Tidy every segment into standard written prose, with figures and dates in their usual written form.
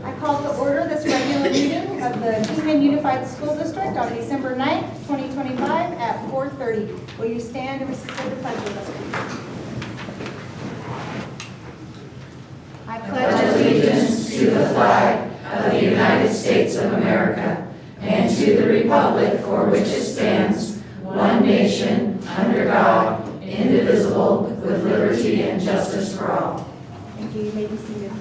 I call to order this regular meeting of the Kingman Unified School District on December 9th, 2025 at 4:30. Will you stand and recite the pledge with us, please? I pledge allegiance to the flag of the United States of America and to the republic for which it stands, one nation, under God, indivisible, with liberty and justice for all. Thank you. You may be seated.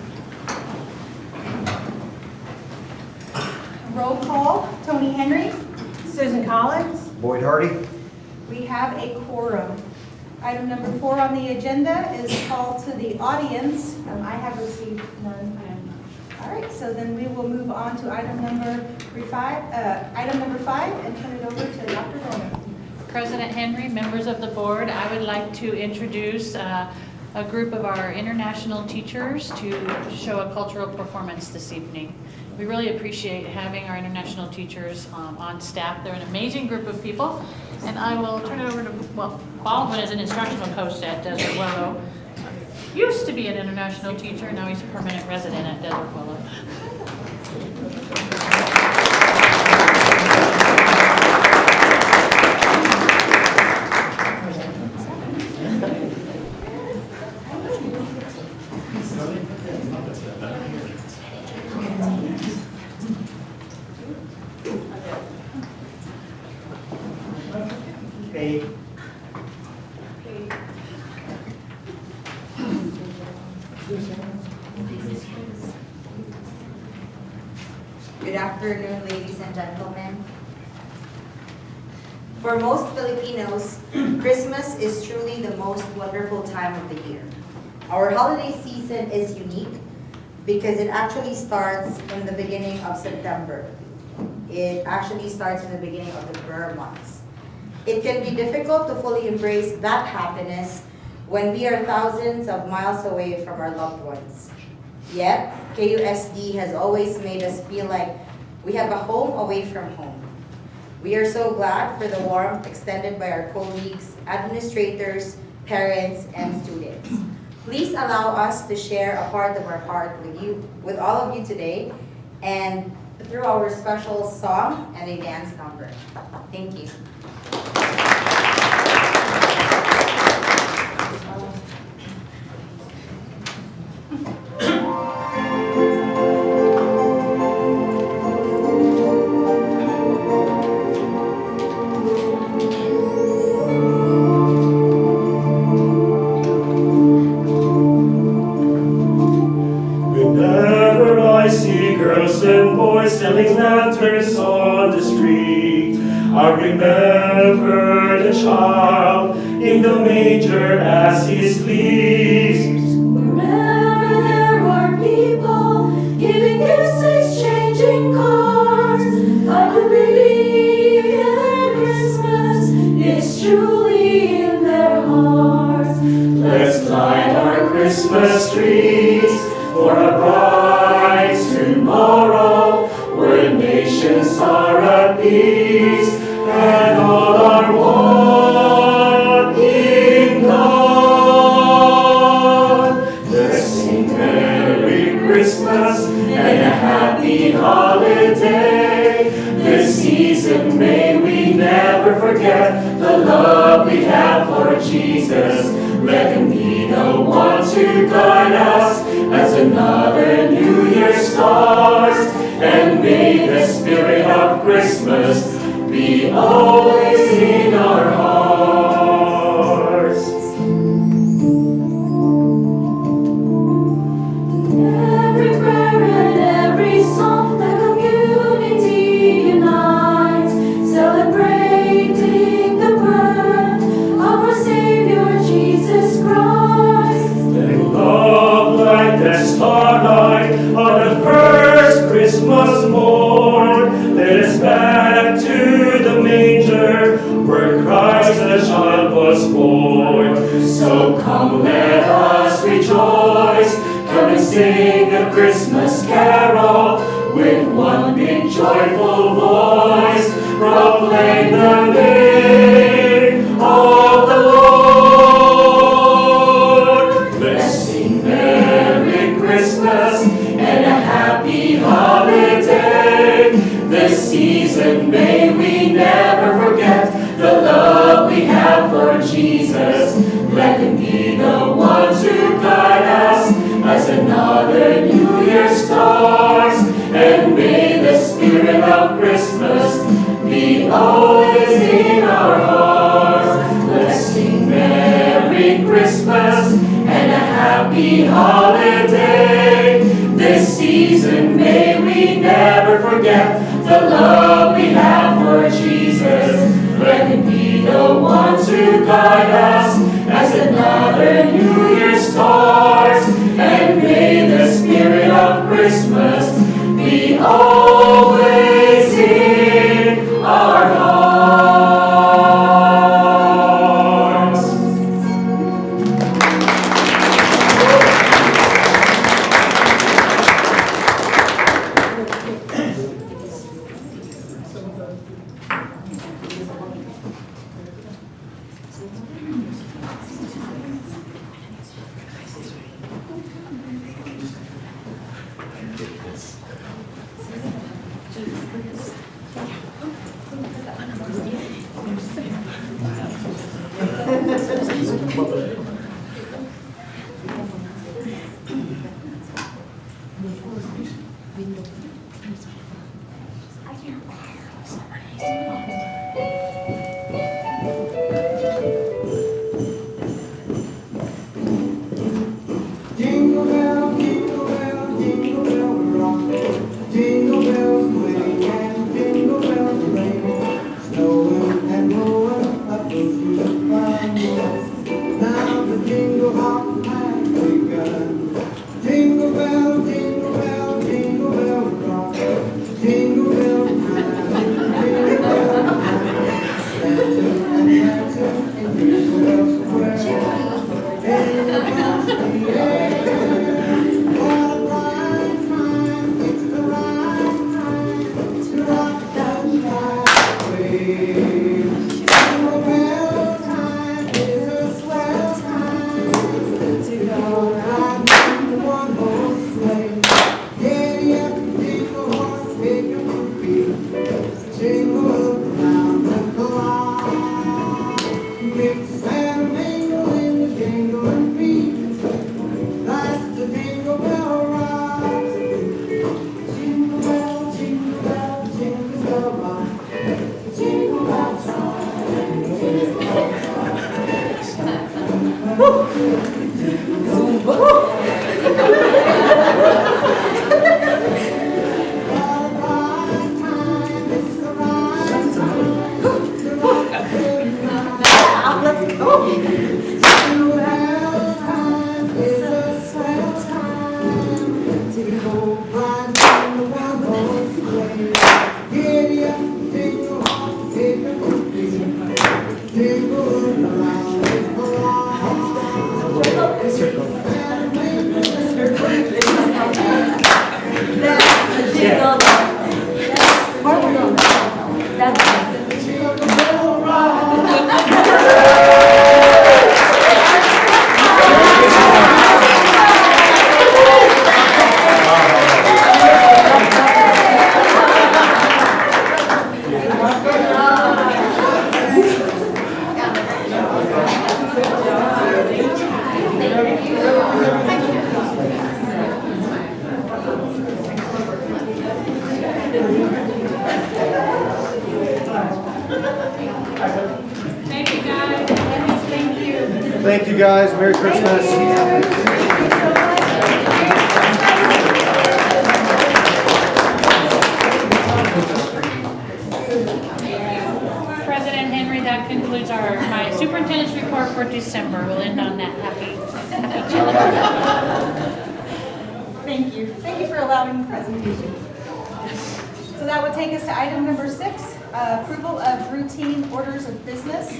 Roll call. Tony Henry. Susan Collins. Boyd Hardy. We have a quorum. Item number 4 on the agenda is call to the audience. I have received none. All right, so then we will move on to item number 5 and turn it over to Dr. Dorman. President Henry, members of the board, I would like to introduce a group of our international teachers to show a cultural performance this evening. We really appreciate having our international teachers on staff. They're an amazing group of people. And I will turn it over to, Baldwin is an instructional coach at Desert Willow. Used to be an international teacher, now he's a permanent resident at Desert Willow. Good afternoon, ladies and gentlemen. For most Filipinos, Christmas is truly the most wonderful time of the year. Our holiday season is unique because it actually starts in the beginning of September. It actually starts in the beginning of the prayer months. It can be difficult to fully embrace that happiness when we are thousands of miles away from our loved ones. Yet, KUSD has always made us feel like we have a home away from home. We are so glad for the warmth extended by our colleagues, administrators, parents, and students. Please allow us to share a part of our heart with you, with all of you today, and through our special song and a dance number. Thank you. Selling lanterns on the street, I remember the child in the manger as he sleeps. Wherever there were people giving gifts, exchanging cards, I believe that Christmas is truly in their hearts. Let's light our Christmas trees for a bright tomorrow, where nations are at peace and all are one in God. Let's sing Merry Christmas and a happy holiday. This season may we never forget the love we have for Jesus. Let him be the one to guide us as another New Year starts. And may the spirit of Christmas be always in our hearts. Every prayer and every song, the community unites, celebrating the birth of our Savior Jesus Christ. Let love like the starlight on the first Christmas morn. Let us back to the manger where Christ the child was born. So come, let us rejoice. Come and sing a Christmas carol with one big joyful voice. Proclaim the name of the Lord. season may we never forget the love we have for Jesus. Let him be the one to guide us as another New Year starts. And may the spirit of Christmas be always in our hearts. Let's sing Merry Christmas and a happy holiday. This season may we never forget the love we have for Jesus. Let him be the one to guide us as another New Year starts. And may the spirit of Christmas be always in our hearts. Jingle bell, jingle bell, jingle bell rock. Jingle bells swing and jingle bells ring. Snowing and blowing up those good farmers. Now the jingle hop has begun. Jingle bell, jingle bell, jingle bell rock. Jingle bell time, jingle bell time. Dancing and dancing in Jingle Bell Square. Jingle bells in the air. What a right time, it's the right time to rock the highway. Jingle bell time is a swell time to go riding in the one-horse sleigh. Yeah, yeah, jingle horse, pick up your feet. Jingle around the clock. Mix and mingle in the jingling beat. That's the jingle bell rock. Jingle bell, jingle bell, jingle bell rock. Jingle bell time, jingle bell Thank you, guys. Thank you. Thank you, guys. Merry Christmas. President Henry, that concludes my superintendent's report for December. We'll end on that happy Thank you. Thank you for allowing the presentation. So that would take us to item number 6, approval of routine orders of business.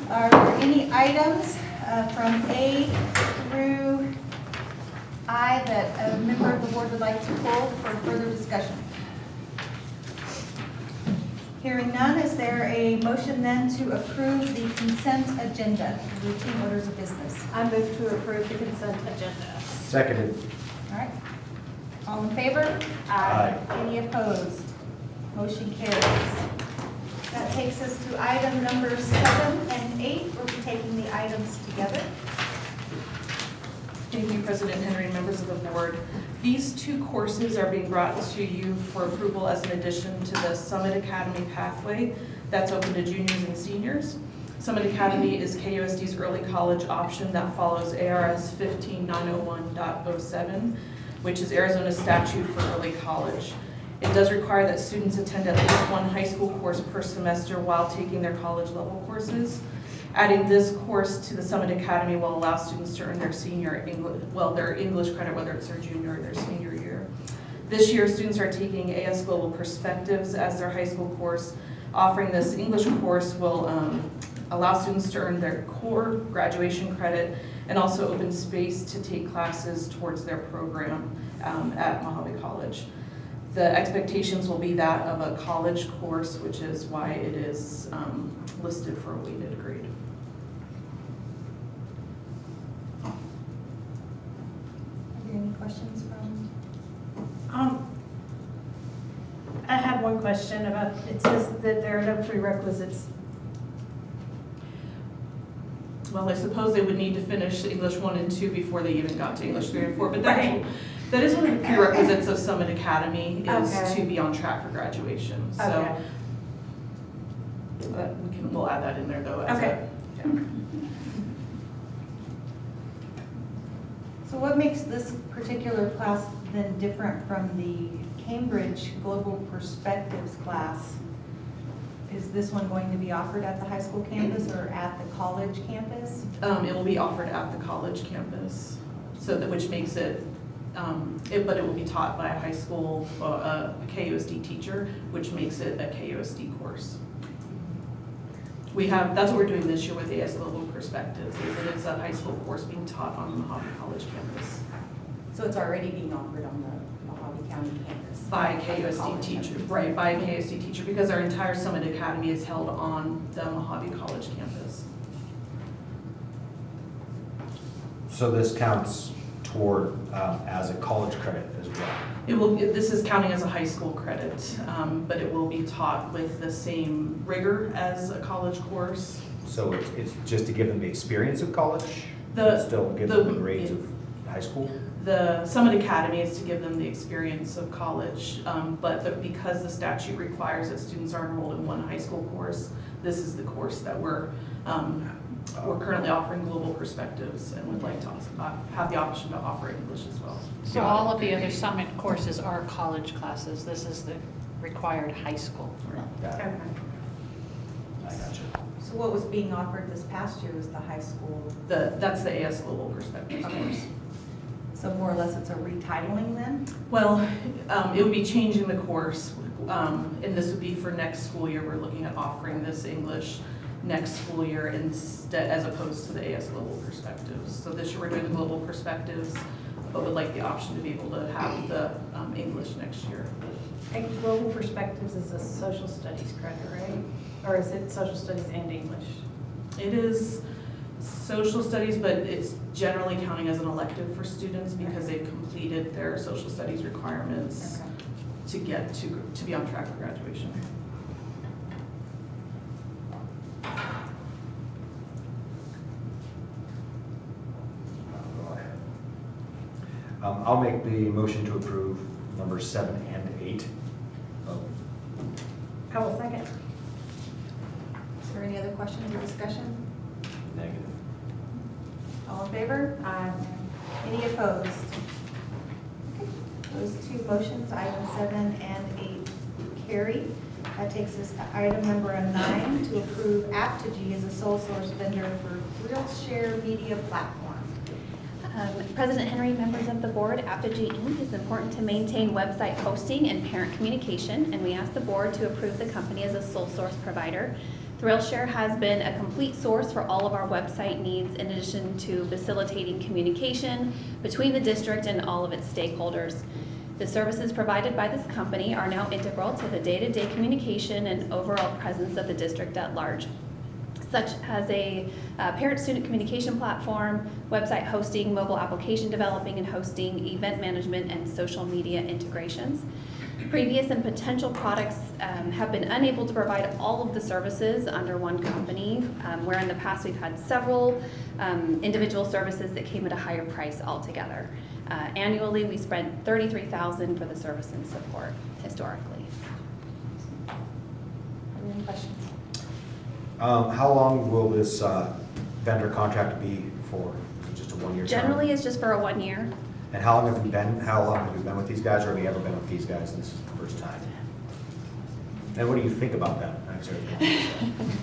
Are there any items from A through I that a member of the board would like to pull for further discussion? Hearing none, is there a motion then to approve the consent agenda, routine orders of business? I move to approve the consent agenda. Seconded. All right. All in favor? Aye. Any opposed? Motion carries. That takes us to item number 7 and 8. We'll be taking the items together. Thank you, President Henry and members of the board. These 2 courses are being brought to you for approval as an addition to the Summit Academy pathway that's open to juniors and seniors. Summit Academy is KUSD's early college option that follows ARS 15901.07, which is Arizona's statute for early college. It does require that students attend at least 1 high school course per semester while taking their college level courses. Adding this course to the Summit Academy will allow students to earn their their English credit, whether it's their junior or their senior year. This year, students are taking AS Global Perspectives as their high school course. Offering this English course will allow students to earn their core graduation credit and also open space to take classes towards their program at Mojave College. The expectations will be that of a college course, which is why it is listed for a weighted grade. Are there any questions from? I had one question about, it says that there are no prerequisites. Well, I suppose they would need to finish English 1 and 2 before they even got to English 3 and 4, but Right. that is one of the prerequisites of Summit Academy is Okay. to be on track for graduation. So Okay. we'll add that in there though. As Okay. So what makes this particular class then different from the Cambridge Global Perspectives class? Is this one going to be offered at the high school campus or at the college campus? It will be offered at the college campus, so that which makes it, but it will be taught by a high school, a KUSD teacher, which makes it a KUSD course. That's what we're doing this year with AS Global Perspectives, is that it's a high school course being taught on the Mojave College campus So it's already being offered on the Mojave County campus? by a KUSD teacher, right, by a KUSD teacher, because our entire Summit Academy is held on the Mojave College campus. So this counts toward, as a college credit as well? This is counting as a high school credit, but it will be taught with the same rigor as a college course. So it's just to give them the experience of college? The- but still give them the the- grades of high school? The Summit Academy is to give them the experience of college, but because the statute requires that students are enrolled in 1 high school course, this is the course that we're currently offering Global Perspectives and would like to have the option to offer English as well. So all of the other Summit courses are college classes. This is the required high school. Got it. Okay. I gotcha. So what was being offered this past year was the high school, That's the AS Global Perspectives course. so more or less it's a retitling then? Well, it would be changing the course, and this would be for next school year. We're looking at offering this English next school year instead, as opposed to the AS Global Perspectives. So this year we're doing the Global Perspectives, but would like the option to be able to have the English next year. And Global Perspectives is a social studies credit, right? Or is it social studies and English? It is social studies, but it's generally counting as an elective for students because they've completed their social studies requirements to get to be on track for graduation. Go ahead. I'll make the motion to approve numbers 7 and 8. I will second. Is there any other questions or discussion? Negative. All in favor? Aye. Any opposed? Okay. Those 2 motions, item 7 and 8, carry. That takes us to item number 9, to approve Aptigee as a sole source vendor for Skillshare Media Platform. President Henry, members of the board, Aptigee Inc. is important to maintain website hosting and parent communication, and we ask the board to approve the company as a sole source provider. Thrillshare has been a complete source for all of our website needs, in addition to facilitating communication between the district and all of its stakeholders. The services provided by this company are now integral to the day-to-day communication and overall presence of the district at large, such as a parent-student communication platform, website hosting, mobile application developing and hosting, event management, and social media integrations. Previous and potential products have been unable to provide all of the services under one company, where in the past we've had several individual services that came at a higher price altogether. Annually, we spent $33,000 for the service and support historically. Any questions? How long will this vendor contract be for? Is it just a one-year term? Generally, it's just for a 1 year. And how long have we been with these guys, or have you ever been with these guys this is the first time? And what do you think about them?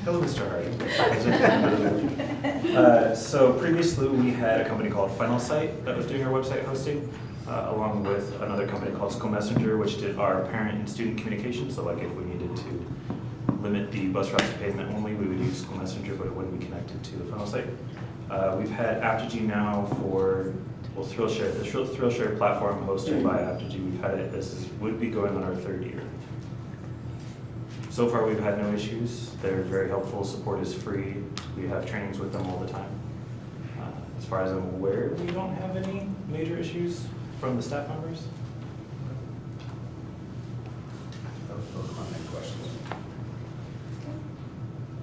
Hello, Mr. Harding. So previously, we had a company called Final Site that was doing our website hosting, along with another company called School Messenger, which did our parent and student communication. So like if we needed to limit the bus routes to pavement only, we would use School Messenger, but it wouldn't be connected to the Final Site. We've had Apogee now for, well, Thrillshare, the Thrillshare platform hosted by Apogee. We've had it, would be going on our 3rd year. So far, we've had no issues. They're very helpful. Support is free. We have trainings with them all the time. As far as I'm aware, we don't have any major issues from the staff members. Those are my main questions.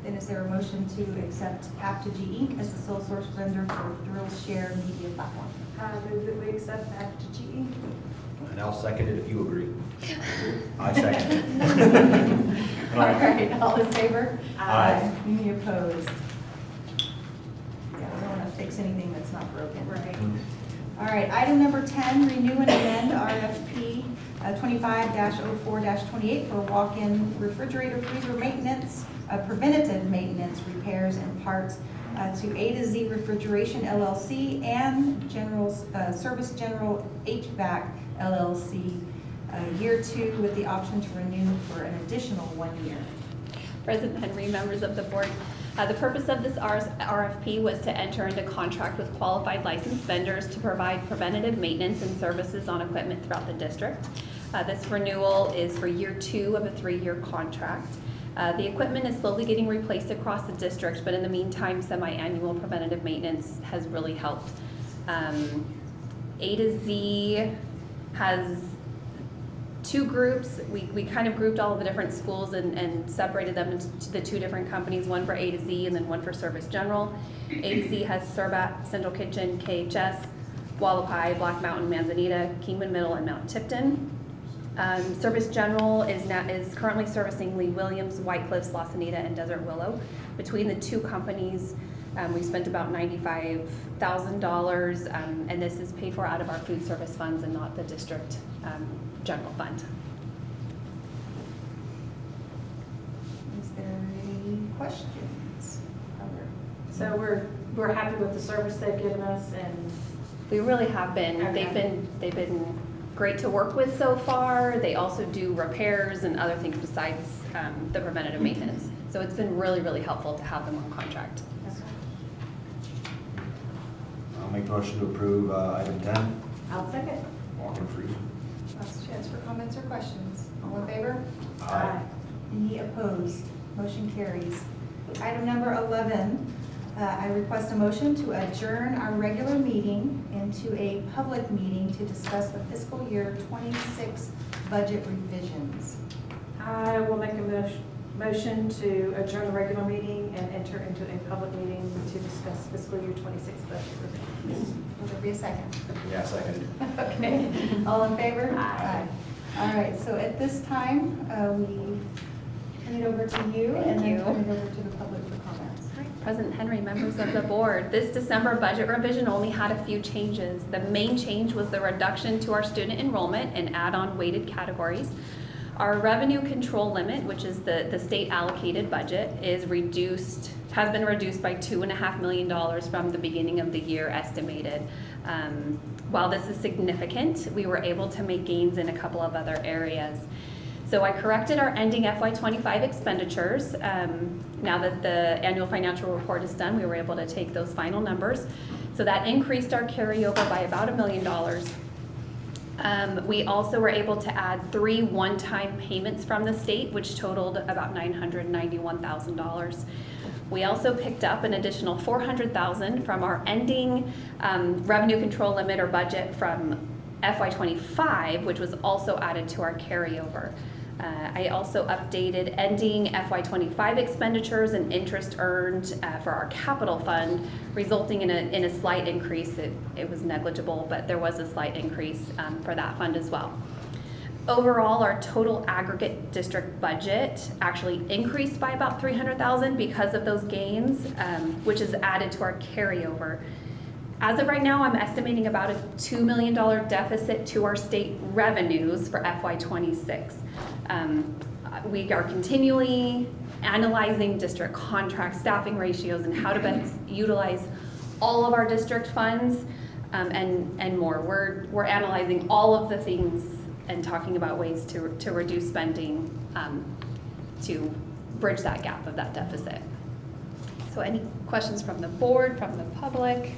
Then is there a motion to accept Apogee Inc. as the sole source vendor for Thrillshare Media Platform? Move that we accept Apogee Inc. And I'll second it if you agree. I second it. All right, all in favor? Aye. Any opposed? Yeah, we don't want to fix anything that's not broken. Right. All right, item number 10, renew and amend RFP 25-04-28 for walk-in refrigerator freezer maintenance, preventative maintenance, repairs, and parts to A to Z Refrigeration LLC and Service General HVAC LLC, year 2 with the option to renew for an additional 1 year. President Henry, members of the board, the purpose of this RFP was to enter into contract with qualified licensed vendors to provide preventative maintenance and services on equipment throughout the district. This renewal is for year 2 of a 3-year contract. The equipment is slowly getting replaced across the district, but in the meantime, semi-annual preventative maintenance has really helped. A to Z has 2 groups. We kind of grouped all of the different schools and separated them into the 2 different companies, one for A to Z and then one for Service General. A to Z has Serbat, Central Kitchen, KHS, Wallapai, Black Mountain, Manzanita, Kingman Middle, and Mount Tipton. Service General is currently servicing Lee Williams, White Cliffs, La Sanita, and Desert Willow. Between the 2 companies, we spent about $95,000, and this is paid for out of our food service funds and not the district general fund. Is there any questions? So we're happy with the service they've given us, and We really have been. Okay. They've been great to work with so far. They also do repairs and other things besides the preventative maintenance. So it's been really, really helpful to have them on contract. I'll make the motion to approve item 10, I'll second. walk-in freezer. Last chance for comments or questions. All in favor? Aye. Any opposed? Motion carries. Item number 11, I request a motion to adjourn our regular meeting into a public meeting to discuss the fiscal year 26 budget revisions. I will make a motion to adjourn the regular meeting and enter into a public meeting to discuss fiscal year 26 budget revisions. Will there be a second? Yeah, seconded. Okay. All in favor? Aye. All right, so at this time, we turn it over to you and Thank then you. turn it over to the public for comments. President Henry, members of the board, this December budget revision only had a few changes. The main change was the reduction to our student enrollment and add-on weighted categories. Our revenue control limit, which is the state allocated budget, has been reduced by $2.5 million from the beginning of the year estimated. While this is significant, we were able to make gains in a couple of other areas. So I corrected our ending FY25 expenditures. Now that the annual financial report is done, we were able to take those final numbers. So that increased our carryover by about $1 million. We also were able to add 3 one-time payments from the state, which totaled about $991,000. We also picked up an additional $400,000 from our ending revenue control limit or budget from FY25, which was also added to our carryover. I also updated ending FY25 expenditures and interest earned for our capital fund, resulting in a slight increase. It was negligible, but there was a slight increase for that fund as well. Overall, our total aggregate district budget actually increased by about $300,000 because of those gains, which is added to our carryover. As of right now, I'm estimating about a $2 million deficit to our state revenues for FY26. We are continually analyzing district contract staffing ratios and how to best utilize all of our district funds and more. We're analyzing all of the things and talking about ways to reduce spending to bridge that gap of that deficit. So any questions from the board, from the public?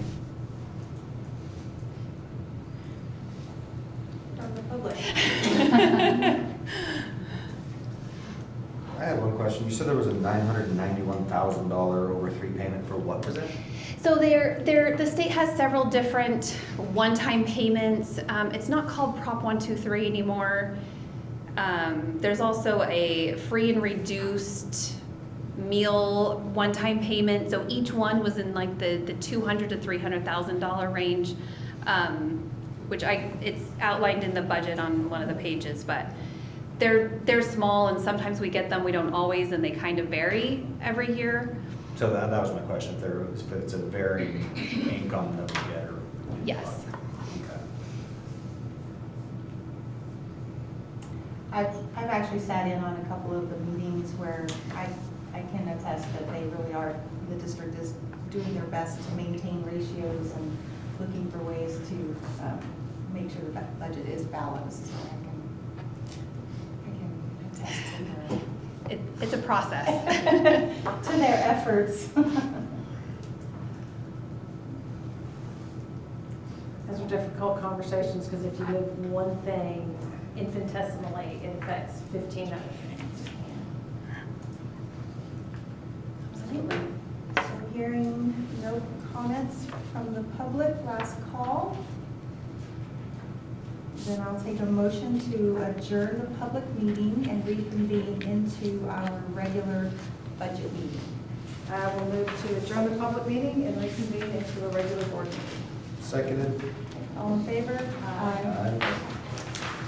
From the public. I had one question. You said there was a $991,000 over 3 payment for what position? So the state has several different one-time payments. It's not called Prop 123 anymore. There's also a free and reduced meal one-time payment. So each one was in like the $200,000 to $300,000 range, which it's outlined in the budget on one of the pages, but they're small and sometimes we get them, we don't always, and they kind of vary every year. So that was my question, if it's a varying income that we get or. Yes. Okay. I've actually sat in on a couple of the meetings where I can attest that they really are, the district is doing their best to maintain ratios and looking for ways to make sure that budget is balanced. I can attest to It's a process. to their efforts. Those are difficult conversations, because if you move one thing infinitesimally, it affects 15 other things. Absolutely. So hearing no comments from the public, last call. Then I'll take a motion to adjourn the public meeting and reconvene into our regular budget meeting. I will move to adjourn the public meeting and reconvene into a regular board meeting. Seconded. All in favor? Aye.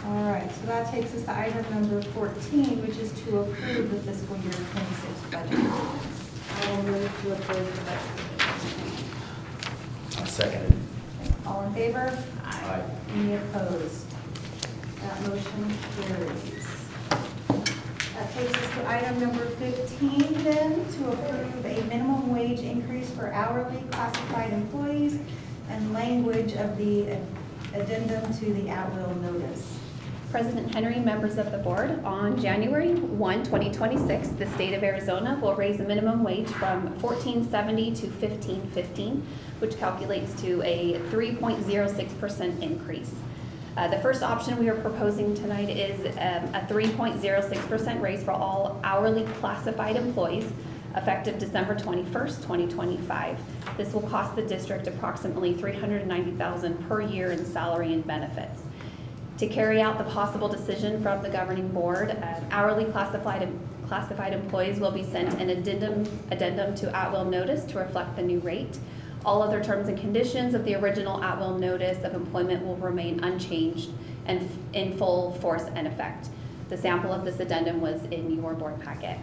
All right, so that takes us to item number 14, which is to approve the fiscal year 26 budget. I will move to approve the budget. Seconded. All in favor? Aye. Any opposed? That motion carries. That takes us to item number 15 then, to approve a minimum wage increase for hourly classified employees and language of the addendum to the at-will notice. President Henry, members of the board, on January 1, 2026, the state of Arizona will raise the minimum wage from $14.70 to $15.15, which calculates to a 3.06% increase. The first option we are proposing tonight is a 3.06% raise for all hourly classified employees effective December 21st, 2025. This will cost the district approximately $390,000 per year in salary and benefits. To carry out the possible decision from the governing board, hourly classified employees will be sent an addendum to at-will notice to reflect the new rate. All other terms and conditions of the original at-will notice of employment will remain unchanged and in full force and effect. The sample of this addendum was in your board packet.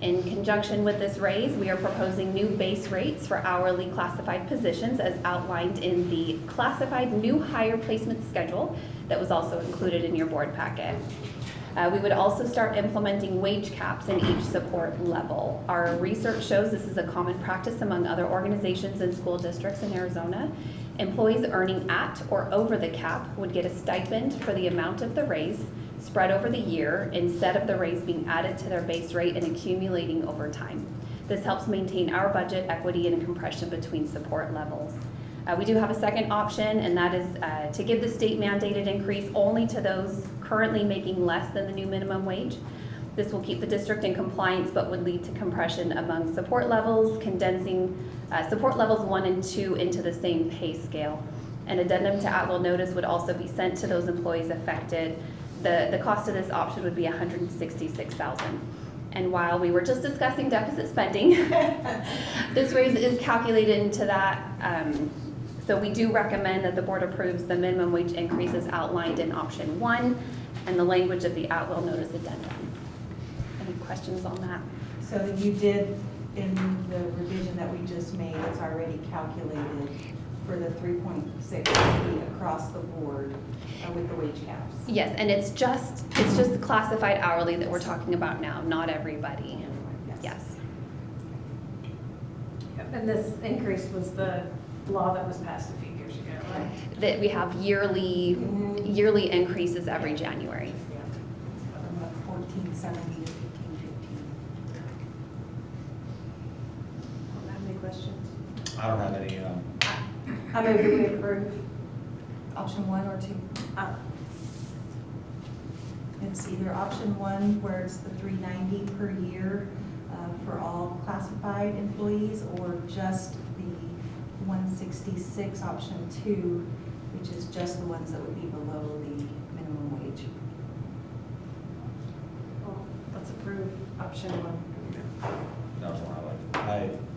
In conjunction with this raise, we are proposing new base rates for hourly classified positions as outlined in the classified new hire placement schedule that was also included in your board packet. We would also start implementing wage caps in each support level. Our research shows this is a common practice among other organizations and school districts in Arizona. Employees earning at or over the cap would get a stipend for the amount of the raise spread over the year instead of the raise being added to their base rate and accumulating over time. This helps maintain our budget equity and compression between support levels. We do have a second option, and that is to give the state mandated increase only to those currently making less than the new minimum wage. This will keep the district in compliance but would lead to compression among support levels, condensing support levels 1 and 2 into the same pay scale. An addendum to at-will notice would also be sent to those employees affected. The cost of this option would be $166,000. And while we were just discussing deficit spending, this raise is calculated into that. So we do recommend that the board approves the minimum wage increases outlined in option 1 and the language of the at-will notice addendum. Any questions on that? So you did, in the revision that we just made, it's already calculated for the 3.6 across the board with the wage caps. Yes, and it's just the classified hourly that we're talking about now, not everybody. Yes. And this increase was the law that was passed a few years ago, right? That we have yearly increases every January. From 1470 to 1515. Don't have any questions? I don't have any, I move that we approve. Option 1 or 2? It's either option 1, where it's the 390 per year for all classified employees, or just the 166, option 2, which is just the ones that would be below the minimum wage. Well, let's approve option 1. that was one I liked.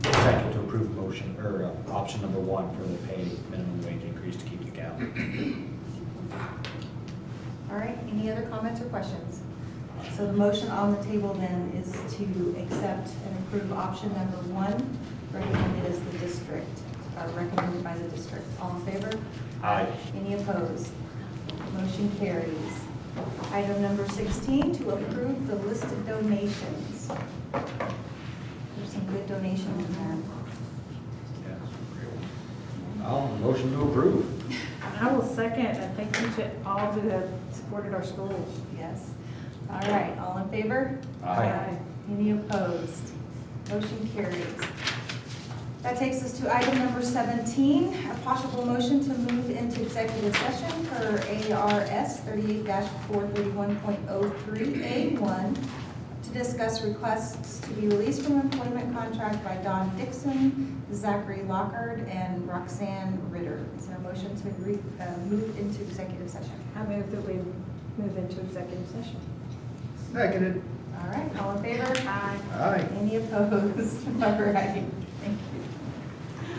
I second to approve motion, or option number 1 for the pay minimum wage increase to keep the count. All right, any other comments or questions? So the motion on the table then is to accept and approve option number 1, recommended as the district, recommended by the district. All in favor? Aye. Any opposed? Motion carries. Item number 16, to approve the listed donations. There's some good donations in there. Motion to approve. I will second, and thank you to all who have supported our schools. Yes. All right, all in favor? Aye. Any opposed? Motion carries. That takes us to item number 17, a possible motion to move into executive session per ARS 38-431.03A1 to discuss requests to be released from employment contract by Don Dixon, Zachary Lockard, and Roxanne Ritter. Is there a motion to move into executive session? I move that we move into executive session. Seconded. All right, all in favor? Aye. Aye. Any opposed? All right, thank you.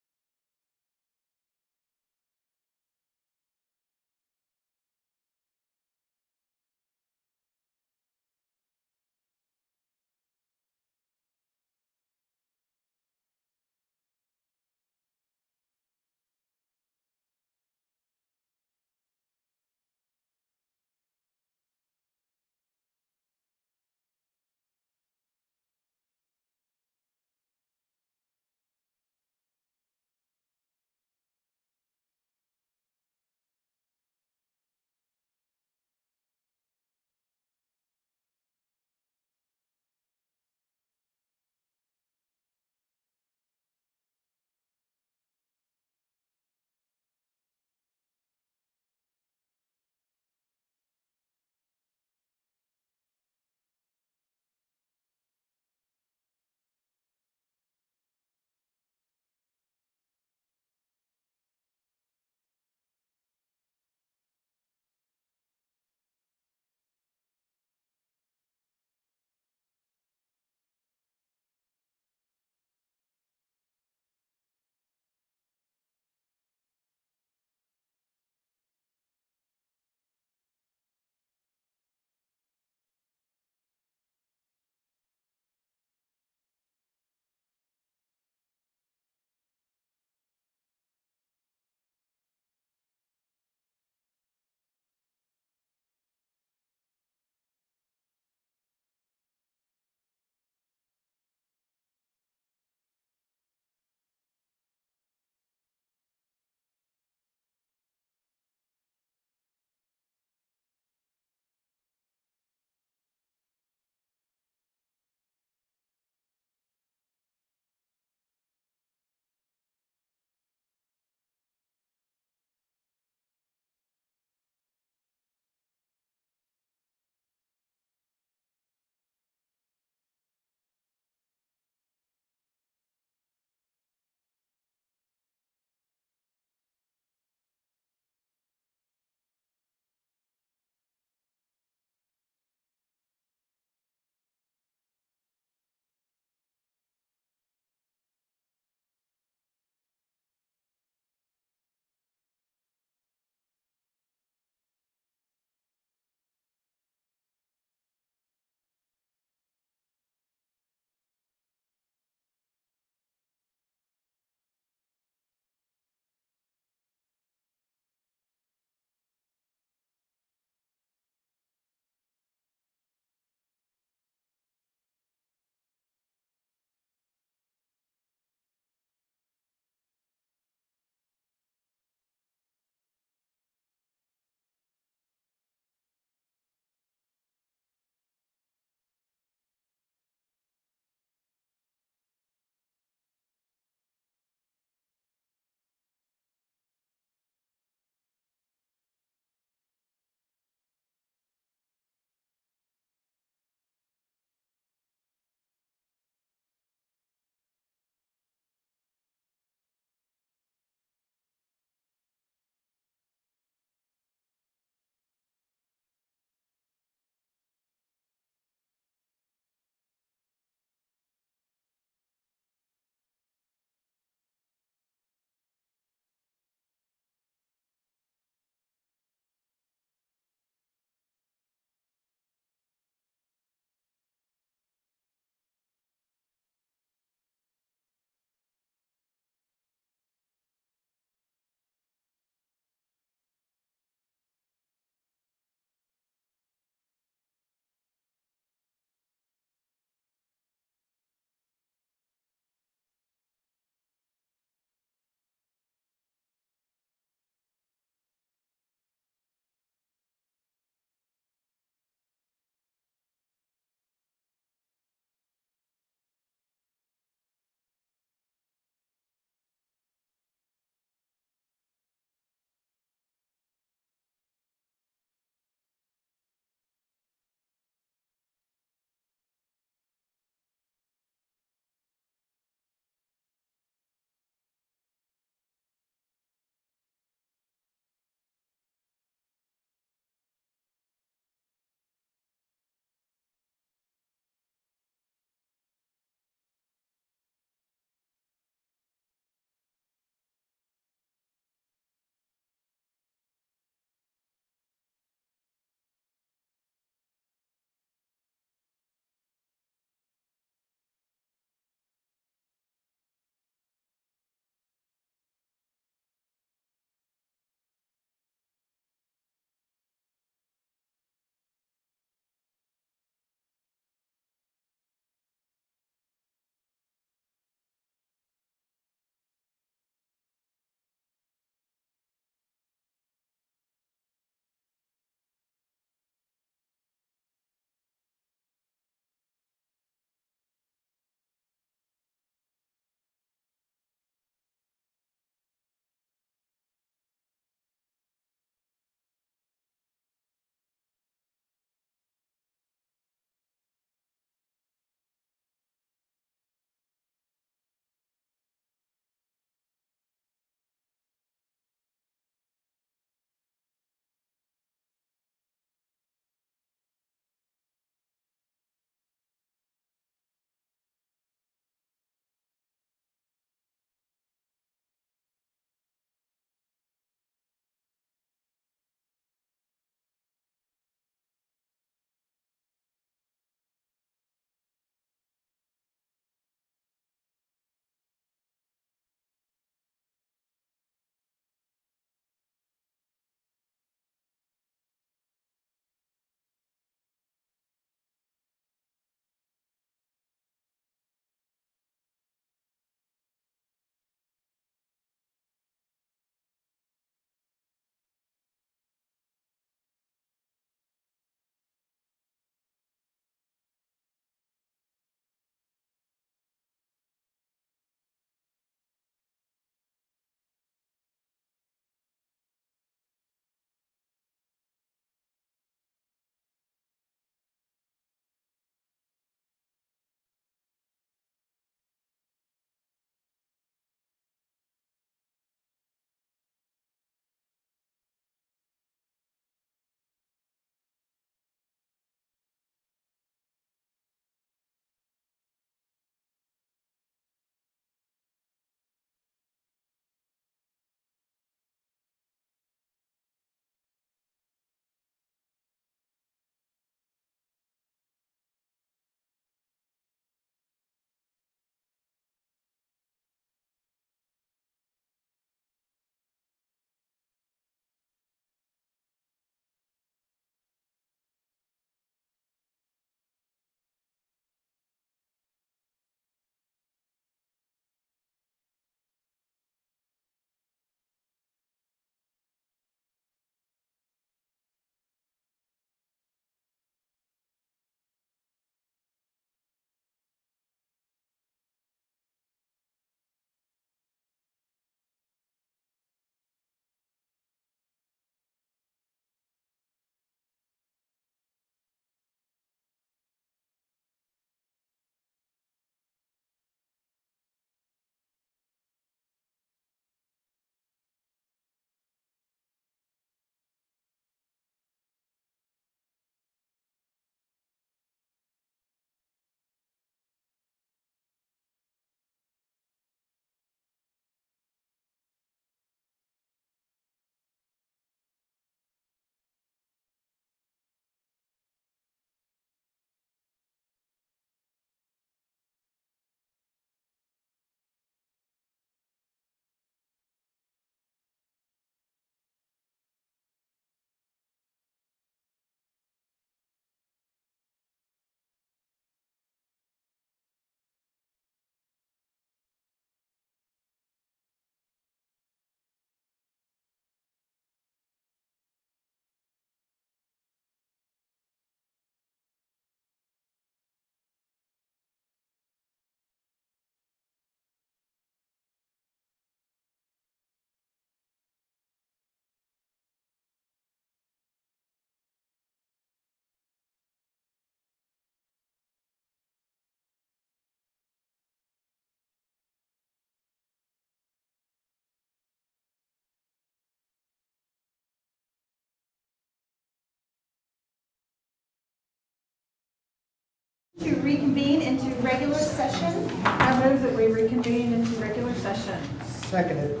To reconvene into regular session. I move that we reconvene into regular session. Seconded.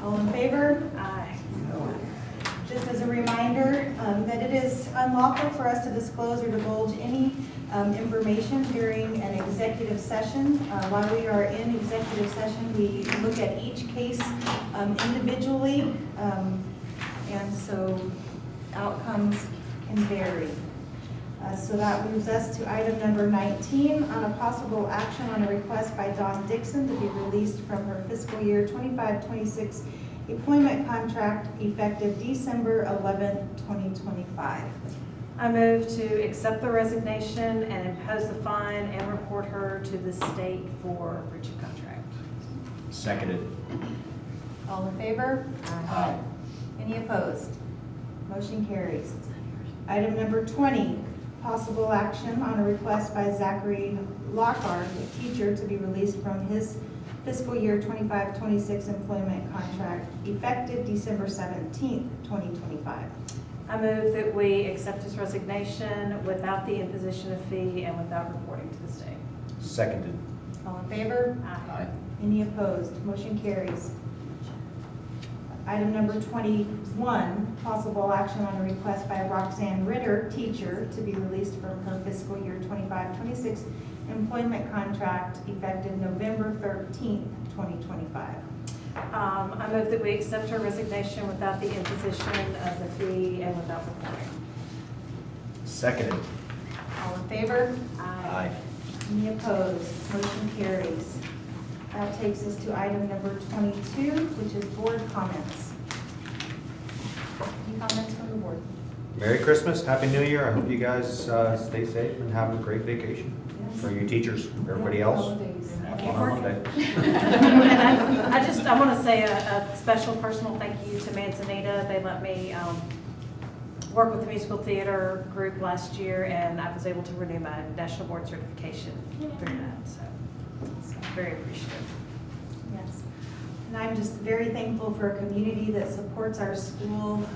All in favor? Aye. Just as a reminder, that it is unlawful for us to disclose or divulge any information during an executive session. While we are in executive session, we look at each case individually, and so outcomes can vary. So that moves us to item number 19, on a possible action on a request by Dawn Dixon to be released from her fiscal year 25-26 employment contract effective December 11th, 2025. I move to accept the resignation and impose the fine and report her to the state for breach of contract. Seconded. All in favor? Aye. Any opposed? Motion carries. Item number 20, possible action on a request by Zachary Lockhart, a teacher, to be released from his fiscal year 25-26 employment contract effective December 17th, 2025. I move that we accept his resignation without the imposition of fee and without reporting to the state. Seconded. All in favor? Aye. Any opposed? Motion carries. Item number 21, possible action on a request by Roxanne Ritter, teacher, to be released from her fiscal year 25-26 employment contract effective November 13th, 2025. I move that we accept her resignation without the imposition of the fee and without reporting. Seconded. All in favor? Aye. Any opposed? Motion carries. That takes us to item number 22, which is board comments. Any comments from the board? Merry Christmas, Happy New Year. I hope you guys stay safe and have a great vacation. For you teachers, everybody else. Have fun on Monday. And I want to say a special personal thank you to Manzanita. They let me work with the musical theater group last year, and I was able to renew my national board certification through that. So I'm very appreciative. Yes. And I'm just very thankful for a community that supports our school.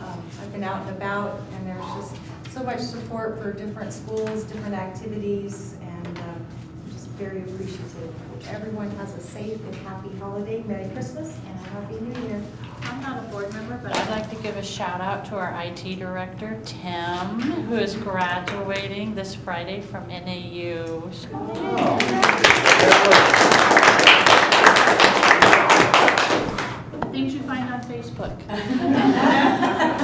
I've been out and about, and there's just so much support for different schools, different activities, and I'm just very appreciative. Hope everyone has a safe and happy holiday. Merry Christmas and a Happy New Year. I'm not a board member, but I'd like to give a shout out to our IT director, Tim, who is graduating this Friday from NAU. Things you find on Facebook.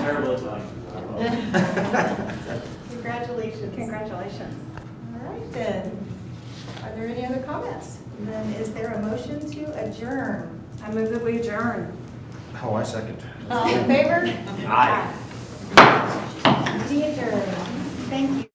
Terrible time. Congratulations. Congratulations. All right then. Are there any other comments? Then is there a motion to adjourn? I move that we adjourn. Oh, I second. All in favor? Aye. Meeting adjourned. Thank you.